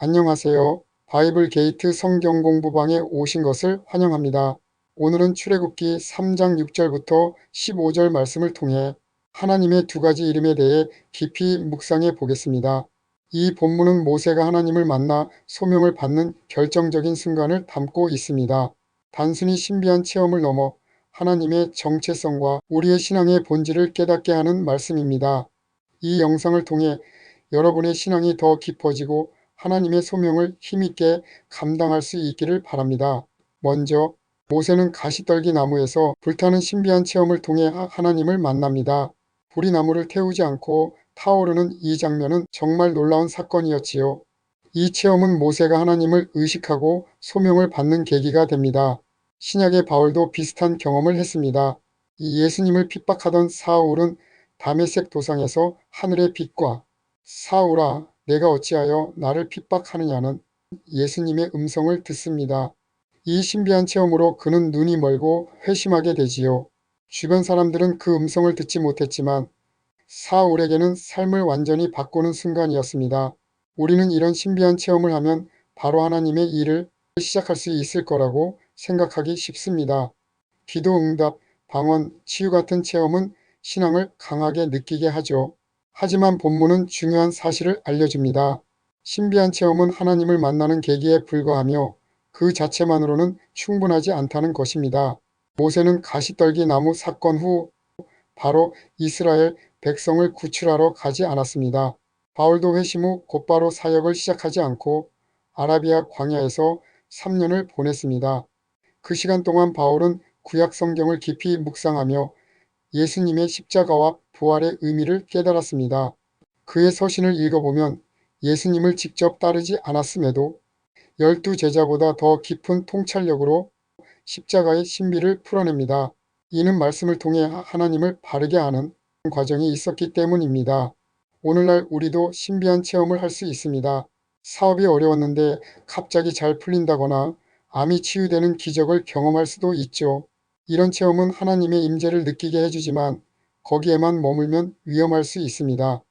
안녕하세요. 바이블 게이트 성경 공부방에 오신 것을 환영합니다. 오늘은 출애굽기 3장 6절부터 15절 말씀을 통해 하나님의 두 가지 이름에 대해 깊이 묵상해 보겠습니다. 이 본문은 모세가 하나님을 만나 소명을 받는 결정적인 순간을 담고 있습니다. 단순히 신비한 체험을 넘어 하나님의 정체성과 우리의 신앙의 본질을 깨닫게 하는 말씀입니다. 이 영상을 통해 여러분의 신앙이 더 깊어지고 하나님의 소명을 힘있게 감당할 수 있기를 바랍니다. 먼저 모세는 가시떨기 나무에서 불타는 신비한 체험을 통해 하나님을 만납니다. 불이 나무를 태우지 않고 타오르는 이 장면은 정말 놀라운 사건이었지요. 이 체험은 모세가 하나님을 의식하고 소명을 받는 계기가 됩니다. 신약의 바울도 비슷한 경험을 했습니다. 예수님을 핍박하던 사울은 다메섹 도상에서 하늘의 빛과 사울아 내가 어찌하여 나를 핍박하느냐는 예수님의 음성을 듣습니다. 이 신비한 체험으로 그는 눈이 멀고 회심하게 되지요. 주변 사람들은 그 음성을 듣지 못했지만 사울에게는 삶을 완전히 바꾸는 순간이었습니다. 우리는 이런 신비한 체험을 하면 바로 하나님의 일을 시작할 수 있을 거라고 생각하기 쉽습니다. 기도 응답, 방언, 치유 같은 체험은 신앙을 강하게 느끼게 하죠. 하지만 본문은 중요한 사실을 알려줍니다. 신비한 체험은 하나님을 만나는 계기에 불과하며 그 자체만으로는 충분하지 않다는 것입니다. 모세는 가시떨기 나무 사건 후 바로 이스라엘 백성을 구출하러 가지 않았습니다. 바울도 회심 후 곧바로 사역을 시작하지 않고 아라비아 광야에서 3년을 보냈습니다. 그 시간 동안 바울은 구약 성경을 깊이 묵상하며 예수님의 십자가와 부활의 의미를 깨달았습니다. 그의 서신을 읽어보면 예수님을 직접 따르지 않았음에도 12제자보다 더 깊은 통찰력으로 십자가의 신비를 풀어냅니다. 이는 말씀을 통해 하나님을 바르게 아는 과정이 있었기 때문입니다. 오늘날 우리도 신비한 체험을 할 수 있습니다. 사업이 어려웠는데 갑자기 잘 풀린다거나 암이 치유되는 기적을 경험할 수도 있죠. 이런 체험은 하나님의 임재를 느끼게 해주지만 거기에만 머물면 위험할 수 있습니다.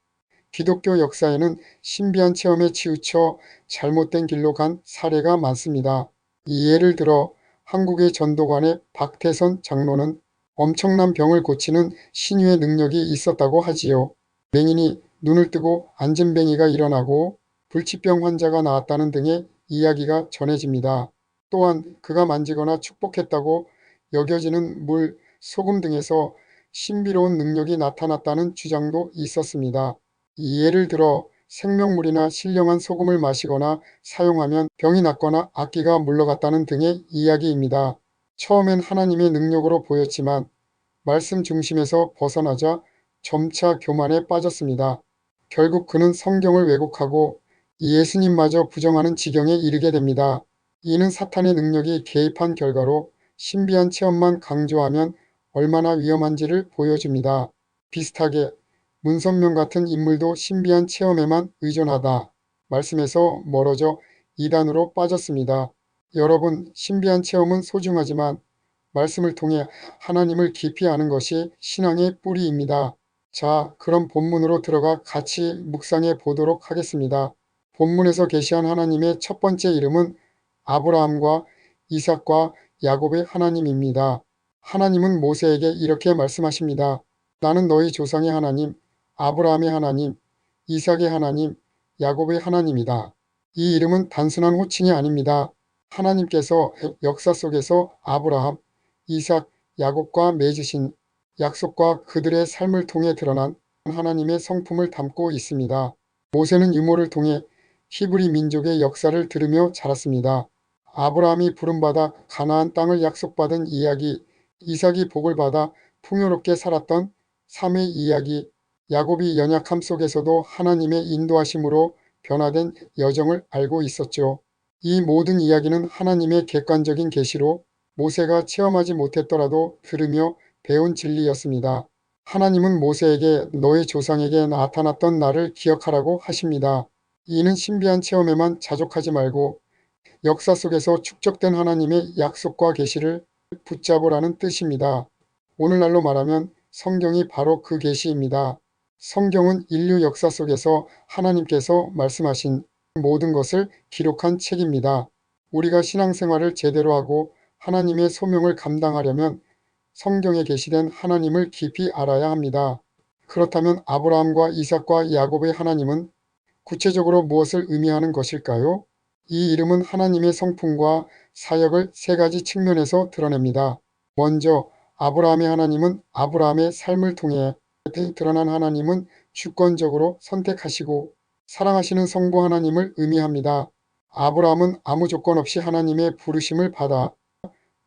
기독교 역사에는 신비한 체험에 치우쳐 잘못된 길로 간 사례가 많습니다. 예를 들어 한국의 전도관의 박태선 장로는 엄청난 병을 고치는 신유의 능력이 있었다고 하지요. 맹인이 눈을 뜨고 안진뱅이가 일어나고 불치병 환자가 나았다는 등의 이야기가 전해집니다. 또한 그가 만지거나 축복했다고 여겨지는 물, 소금 등에서 신비로운 능력이 나타났다는 주장도 있었습니다. 예를 들어 생명물이나 신령한 소금을 마시거나 사용하면 병이 낫거나 악기가 물러갔다는 등의 이야기입니다. 처음엔 하나님의 능력으로 보였지만 말씀 중심에서 벗어나자 점차 교만에 빠졌습니다. 결국 그는 성경을 왜곡하고 예수님마저 부정하는 지경에 이르게 됩니다. 이는 사탄의 능력이 개입한 결과로 신비한 체험만 강조하면 얼마나 위험한지를 보여줍니다. 비슷하게 문선명 같은 인물도 신비한 체험에만 의존하다 말씀에서 멀어져 이단으로 빠졌습니다. 여러분, 신비한 체험은 소중하지만 말씀을 통해 하나님을 깊이 아는 것이 신앙의 뿌리입니다. 자, 그럼 본문으로 들어가 같이 묵상해 보도록 하겠습니다. 본문에서 계시한 하나님의 첫 번째 이름은 아브라함과 이삭과 야곱의 하나님입니다. 하나님은 모세에게 이렇게 말씀하십니다. 나는 너희 조상의 하나님, 아브라함의 하나님, 이삭의 하나님, 야곱의 하나님이다. 이 이름은 단순한 호칭이 아닙니다. 하나님께서 역사 속에서 아브라함, 이삭, 야곱과 맺으신 약속과 그들의 삶을 통해 드러난 하나님의 성품을 담고 있습니다. 모세는 유모를 통해 히브리 민족의 역사를 들으며 자랐습니다. 아브라함이 부름받아 가나안 땅을 약속받은 이야기, 이삭이 복을 받아 풍요롭게 살았던 삶의 이야기, 야곱이 연약함 속에서도 하나님의 인도하심으로 변화된 여정을 알고 있었죠. 이 모든 이야기는 하나님의 객관적인 계시로 모세가 체험하지 못했더라도 들으며 배운 진리였습니다. 하나님은 모세에게 너의 조상에게 나타났던 나를 기억하라고 하십니다. 이는 신비한 체험에만 자족하지 말고 역사 속에서 축적된 하나님의 약속과 계시를 붙잡으라는 뜻입니다. 오늘날로 말하면 성경이 바로 그 계시입니다. 성경은 인류 역사 속에서 하나님께서 말씀하신 모든 것을 기록한 책입니다. 우리가 신앙생활을 제대로 하고 하나님의 소명을 감당하려면 성경에 계시된 하나님을 깊이 알아야 합니다. 그렇다면 아브라함과 이삭과 야곱의 하나님은 구체적으로 무엇을 의미하는 것일까요? 이 이름은 하나님의 성품과 사역을 세 가지 측면에서 드러냅니다. 먼저 아브라함의 하나님은 아브라함의 삶을 통해 드러난 하나님은 주권적으로 선택하시고 사랑하시는 성부 하나님을 의미합니다. 아브라함은 아무 조건 없이 하나님의 부르심을 받아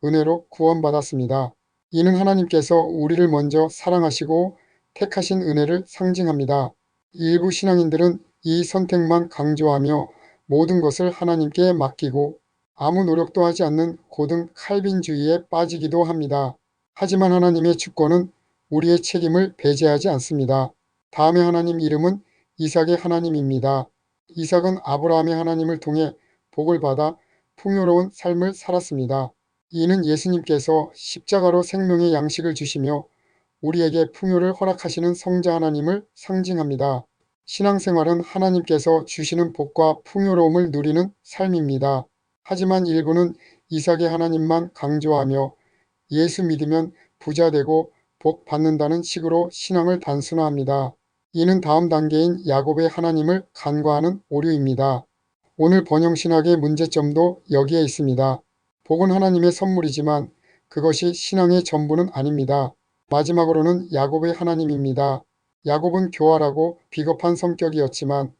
은혜로 구원받았습니다. 이는 하나님께서 우리를 먼저 사랑하시고 택하신 은혜를 상징합니다. 일부 신앙인들은 이 선택만 강조하며 모든 것을 하나님께 맡기고 아무 노력도 하지 않는 고등 칼빈주의에 빠지기도 합니다. 하지만 하나님의 주권은 우리의 책임을 배제하지 않습니다. 다음의 하나님 이름은 이삭의 하나님입니다. 이삭은 아브라함의 하나님을 통해 복을 받아 풍요로운 삶을 살았습니다. 이는 예수님께서 십자가로 생명의 양식을 주시며 우리에게 풍요를 허락하시는 성자 하나님을 상징합니다. 신앙생활은 하나님께서 주시는 복과 풍요로움을 누리는 삶입니다. 하지만 일부는 이삭의 하나님만 강조하며 예수 믿으면 부자 되고 복 받는다는 식으로 신앙을 단순화합니다. 이는 다음 단계인 야곱의 하나님을 간과하는 오류입니다. 오늘 번영신학의 문제점도 여기에 있습니다. 복은 하나님의 선물이지만 그것이 신앙의 전부는 아닙니다. 마지막으로는 야곱의 하나님입니다. 야곱은 교활하고 비겁한 성격이었지만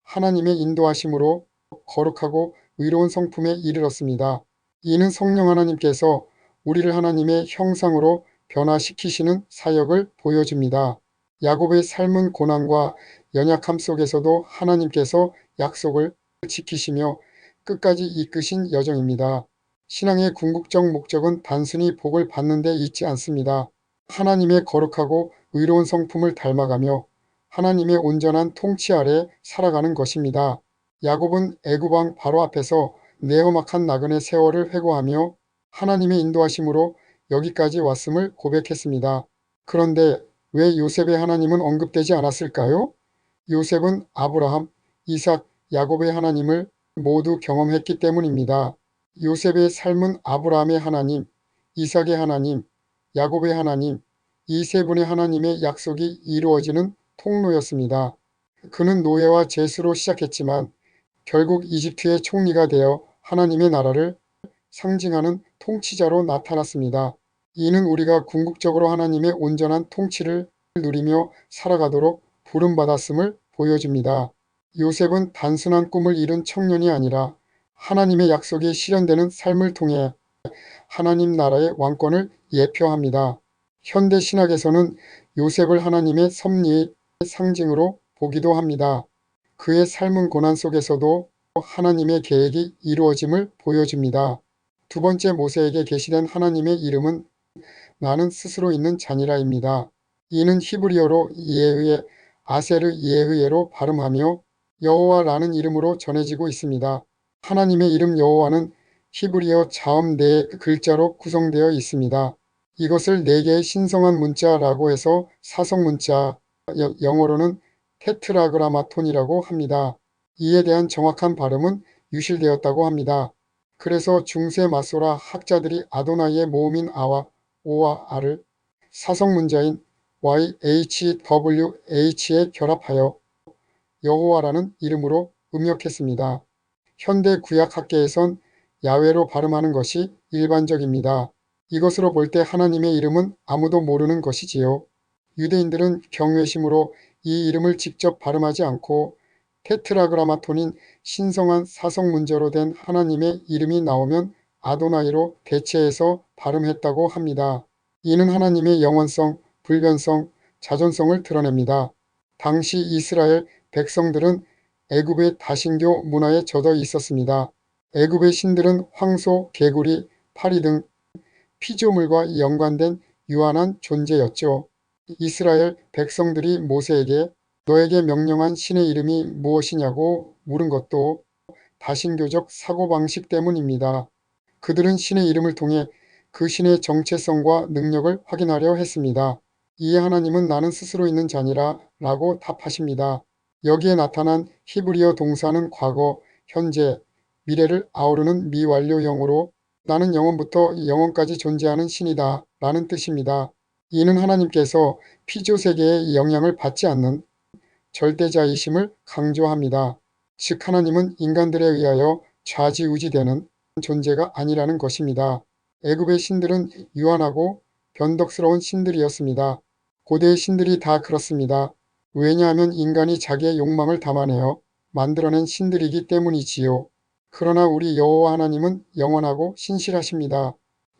하나님의 인도하심으로 거룩하고 의로운 성품에 이르렀습니다. 이는 성령 하나님께서 우리를 하나님의 형상으로 변화시키시는 사역을 보여줍니다. 야곱의 삶은 고난과 연약함 속에서도 하나님께서 약속을 지키시며 끝까지 이끄신 여정입니다. 신앙의 궁극적 목적은 단순히 복을 받는 데 있지 않습니다. 하나님의 거룩하고 의로운 성품을 닮아가며 하나님의 온전한 통치 아래 살아가는 것입니다. 야곱은 애굽왕 바로 앞에서 내험악한 나그네 세월을 회고하며 하나님의 인도하심으로 여기까지 왔음을 고백했습니다. 그런데 왜 요셉의 하나님은 언급되지 않았을까요? 요셉은 아브라함, 이삭, 야곱의 하나님을 모두 경험했기 때문입니다. 요셉의 삶은 아브라함의 하나님, 이삭의 하나님, 야곱의 하나님, 이 세 분의 하나님의 약속이 이루어지는 통로였습니다. 그는 노예와 제수로 시작했지만 결국 이집트의 총리가 되어 하나님의 나라를 상징하는 통치자로 나타났습니다. 이는 우리가 궁극적으로 하나님의 온전한 통치를 누리며 살아가도록 부름받았음을 보여줍니다. 요셉은 단순한 꿈을 이룬 청년이 아니라 하나님의 약속이 실현되는 삶을 통해 하나님 나라의 왕권을 예표합니다. 현대 신학에서는 요셉을 하나님의 섭리의 상징으로 보기도 합니다. 그의 삶은 고난 속에서도 하나님의 계획이 이루어짐을 보여줍니다. 두 번째 모세에게 계시된 하나님의 이름은 나는 스스로 있는 자니라입니다. 이는 히브리어로 예흐의 아세르 예흐예로 발음하며 여호와라는 이름으로 전해지고 있습니다. 하나님의 이름 여호와는 히브리어 자음 네 글자로 구성되어 있습니다. 이것을 네 개의 신성한 문자라고 해서 사성 문자, 영어로는 테트라그라마톤이라고 합니다. 이에 대한 정확한 발음은 유실되었다고 합니다. 그래서 중세 마소라 학자들이 아도나이의 모음인 아와 오와 아를 사성 문자인 YHWH에 결합하여 여호와라는 이름으로 음역했습니다. 현대 구약학계에선 야훼로 발음하는 것이 일반적입니다. 이것으로 볼 때 하나님의 이름은 아무도 모르는 것이지요. 유대인들은 경외심으로 이 이름을 직접 발음하지 않고 테트라그라마톤인 신성한 사성 문자로 된 하나님의 이름이 나오면 아도나이로 대체해서 발음했다고 합니다. 이는 하나님의 영원성, 불변성, 자존성을 드러냅니다. 당시 이스라엘 백성들은 애굽의 다신교 문화에 젖어 있었습니다. 애굽의 신들은 황소, 개구리, 파리 등 피조물과 연관된 유한한 존재였죠. 이스라엘 백성들이 모세에게 너에게 명령한 신의 이름이 무엇이냐고 물은 것도 다신교적 사고방식 때문입니다. 그들은 신의 이름을 통해 그 신의 정체성과 능력을 확인하려 했습니다. 이에 하나님은 나는 스스로 있는 자니라 라고 답하십니다. 여기에 나타난 히브리어 동사는 과거, 현재, 미래를 아우르는 미완료형으로 나는 영원부터 영원까지 존재하는 신이다 라는 뜻입니다. 이는 하나님께서 피조세계의 영향을 받지 않는 절대자이심을 강조합니다. 즉 하나님은 인간들에 의하여 좌지우지되는 존재가 아니라는 것입니다. 애굽의 신들은 유한하고 변덕스러운 신들이었습니다. 고대의 신들이 다 그렇습니다. 왜냐하면 인간이 자기의 욕망을 담아내어 만들어낸 신들이기 때문이지요. 그러나 우리 여호와 하나님은 영원하고 신실하십니다.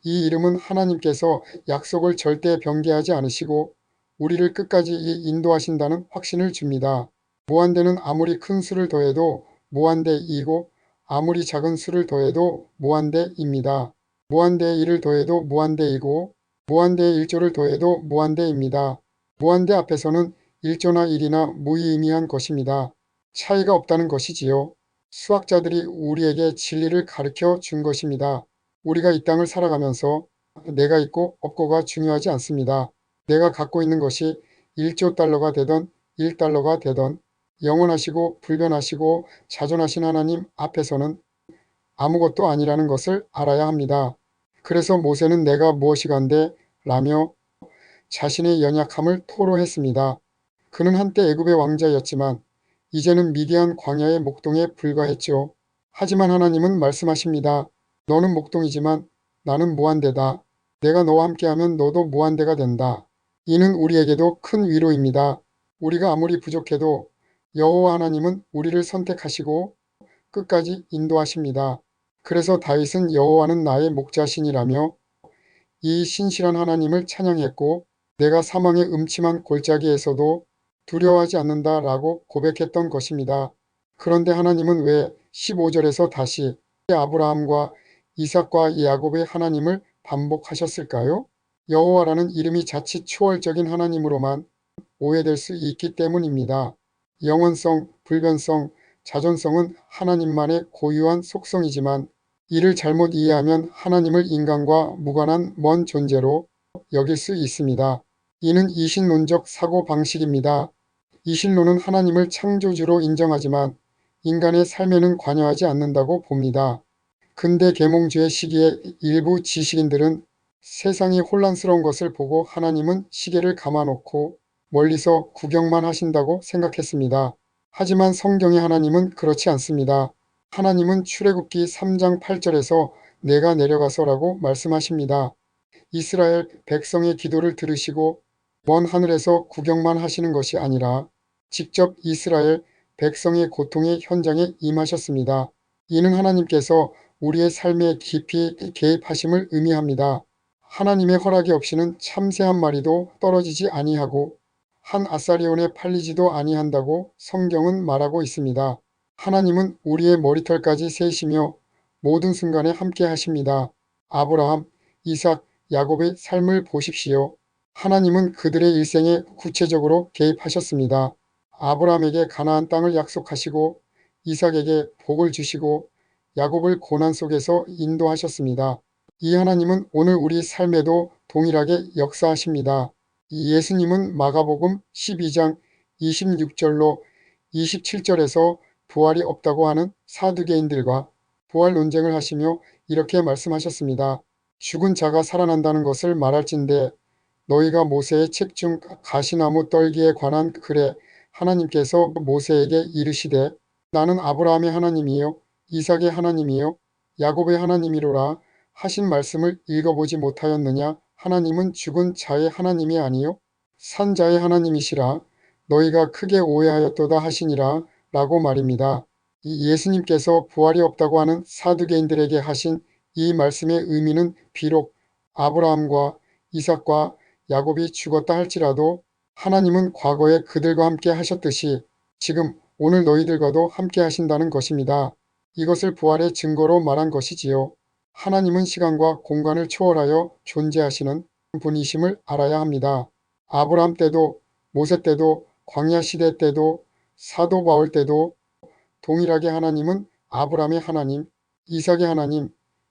이 이름은 하나님께서 약속을 절대 변개하지 않으시고 우리를 끝까지 인도하신다는 확신을 줍니다. 무한대는 아무리 큰 수를 더해도 무한대이고 아무리 작은 수를 더해도 무한대입니다. 무한대의 1을 더해도 무한대이고 무한대의 1조를 더해도 무한대입니다. 무한대 앞에서는 1조나 1이나 무의미한 것입니다. 차이가 없다는 것이지요. 수학자들이 우리에게 진리를 가르쳐 준 것입니다. 우리가 이 땅을 살아가면서 내가 있고 없고가 중요하지 않습니다. 내가 갖고 있는 것이 1조 달러가 되던 1달러가 되던 영원하시고 불변하시고 자존하신 하나님 앞에서는 아무것도 아니라는 것을 알아야 합니다. 그래서 모세는 내가 무엇이간데 라며 자신의 연약함을 토로했습니다. 그는 한때 애굽의 왕자였지만 이제는 미디안 광야의 목동에 불과했죠. 하지만 하나님은 말씀하십니다. 너는 목동이지만 나는 무한대다. 내가 너와 함께하면 너도 무한대가 된다. 이는 우리에게도 큰 위로입니다. 우리가 아무리 부족해도 여호와 하나님은 우리를 선택하시고 끝까지 인도하십니다. 그래서 다윗은 여호와는 나의 목자신이라며 이 신실한 하나님을 찬양했고 내가 사망의 음침한 골짜기에서도 두려워하지 않는다 라고 고백했던 것입니다. 그런데 하나님은 왜 15절에서 다시 아브라함과 이삭과 야곱의 하나님을 반복하셨을까요? 여호와라는 이름이 자칫 초월적인 하나님으로만 오해될 수 있기 때문입니다. 영원성, 불변성, 자존성은 하나님만의 고유한 속성이지만 이를 잘못 이해하면 하나님을 인간과 무관한 먼 존재로 여길 수 있습니다. 이는 이신론적 사고방식입니다. 이신론은 하나님을 창조주로 인정하지만 인간의 삶에는 관여하지 않는다고 봅니다. 근대 계몽주의 시기에 일부 지식인들은 세상이 혼란스러운 것을 보고 하나님은 시계를 감아놓고 멀리서 구경만 하신다고 생각했습니다. 하지만 성경의 하나님은 그렇지 않습니다. 하나님은 출애굽기 3장 8절에서 내가 내려가서라고 말씀하십니다. 이스라엘 백성의 기도를 들으시고 먼 하늘에서 구경만 하시는 것이 아니라 직접 이스라엘 백성의 고통의 현장에 임하셨습니다. 이는 하나님께서 우리의 삶에 깊이 개입하심을 의미합니다. 하나님의 허락이 없이는 참새 한 마리도 떨어지지 아니하고 한 아사리온에 팔리지도 아니한다고 성경은 말하고 있습니다. 하나님은 우리의 머리털까지 세시며 모든 순간에 함께 하십니다. 아브라함, 이삭, 야곱의 삶을 보십시오. 하나님은 그들의 일생에 구체적으로 개입하셨습니다. 아브라함에게 가나안 땅을 약속하시고 이삭에게 복을 주시고 야곱을 고난 속에서 인도하셨습니다. 이 하나님은 오늘 우리 삶에도 동일하게 역사하십니다. 예수님은 마가복음 12장 26절로 27절에서 부활이 없다고 하는 사두개인들과 부활 논쟁을 하시며 이렇게 말씀하셨습니다. 죽은 자가 살아난다는 것을 말할진대 너희가 모세의 책 중 가시나무 떨기에 관한 글에 하나님께서 모세에게 이르시되 나는 아브라함의 하나님이요 이삭의 하나님이요 야곱의 하나님이로라 하신 말씀을 읽어보지 못하였느냐. 하나님은 죽은 자의 하나님이 아니요 산 자의 하나님이시라 너희가 크게 오해하였도다 하시니라 라고 말입니다. 예수님께서 부활이 없다고 하는 사두개인들에게 하신 이 말씀의 의미는 비록 아브라함과 이삭과 야곱이 죽었다 할지라도 하나님은 과거에 그들과 함께 하셨듯이 지금 오늘 너희들과도 함께 하신다는 것입니다. 이것을 부활의 증거로 말한 것이지요. 하나님은 시간과 공간을 초월하여 존재하시는 분이심을 알아야 합니다. 아브라함 때도 모세 때도 광야 시대 때도 사도 바울 때도 동일하게 하나님은 아브라함의 하나님, 이삭의 하나님,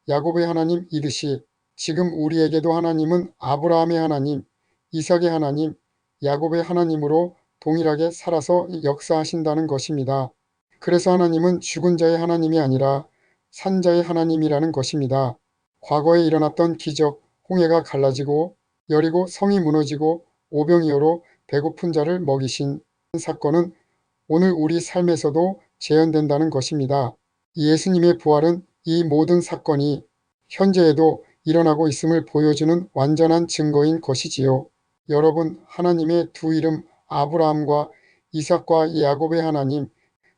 야곱의 하나님이듯이 지금 우리에게도 하나님은 아브라함의 하나님, 이삭의 하나님, 야곱의 하나님으로 동일하게 살아서 역사하신다는 것입니다. 그래서 하나님은 죽은 자의 하나님이 아니라 산자의 하나님이라는 것입니다. 과거에 일어났던 기적, 홍해가 갈라지고 여리고 성이 무너지고 오병이어로 배고픈 자를 먹이신 사건은 오늘 우리 삶에서도 재현된다는 것입니다. 예수님의 부활은 이 모든 사건이 현재에도 일어나고 있음을 보여주는 완전한 증거인 것이지요. 여러분, 하나님의 두 이름 아브라함과 이삭과 야곱의 하나님,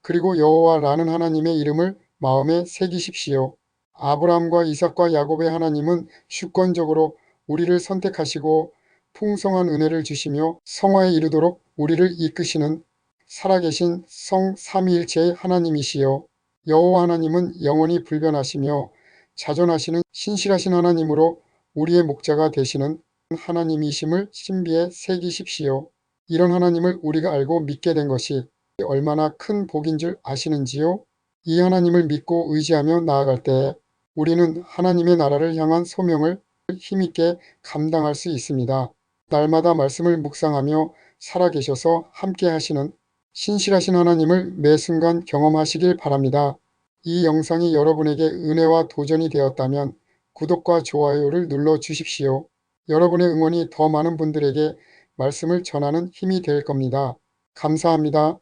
그리고 여호와라는 하나님의 이름을 마음에 새기십시오. 아브라함과 이삭과 야곱의 하나님은 주권적으로 우리를 선택하시고 풍성한 은혜를 주시며 성화에 이르도록 우리를 이끄시는 살아계신 성 삼위일체의 하나님이시요. 여호와 하나님은 영원히 불변하시며 자존하시는 신실하신 하나님으로 우리의 목자가 되시는 하나님이심을 신비에 새기십시오. 이런 하나님을 우리가 알고 믿게 된 것이 얼마나 큰 복인 줄 아시는지요? 이 하나님을 믿고 의지하며 나아갈 때 우리는 하나님의 나라를 향한 소명을 힘있게 감당할 수 있습니다. 날마다 말씀을 묵상하며 살아계셔서 함께 하시는 신실하신 하나님을 매 순간 경험하시길 바랍니다. 이 영상이 여러분에게 은혜와 도전이 되었다면 구독과 좋아요를 눌러 주십시오. 여러분의 응원이 더 많은 분들에게 말씀을 전하는 힘이 될 겁니다. 감사합니다.